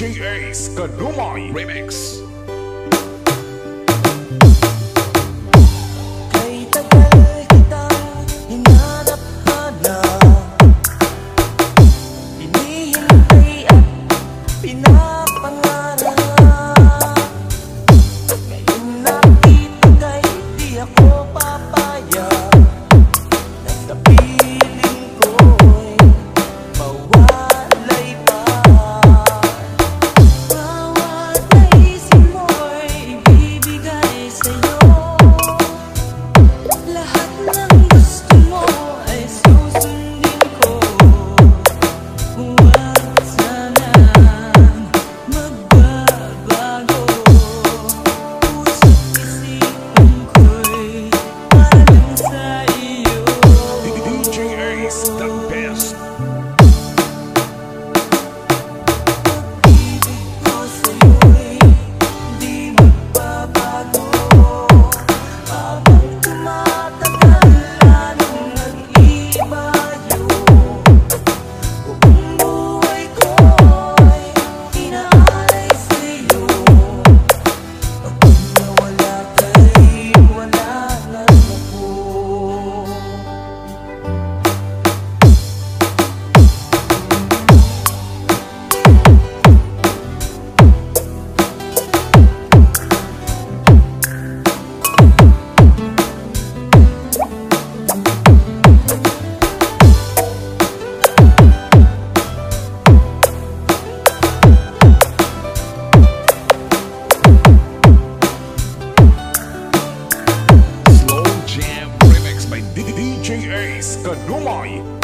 DJ Ace Kadumay Remix. Kay tagal kitang hinanap-hanap, hinihintay at pinapangarap. Ngayon nakita kay di ako papayag na sa piling ko'y mawalay pa. Bawat naisip mo'y ibibigay sa'yo. Lahat ng gusto mo ay susundin ko. Huwag sanang magbabago. Puso't isipan ko'y para lang sa iyo. DJ Ace, the best. Pag-ibig ko sa'yo'y di magbabago. Habang tumatagal lalong nag-ibayo. Buong buhay ko'y inaalay sa'yo. Kapag nawala ka'y wala na ako. Slow Jam Remix by DJ Ace Kadumay.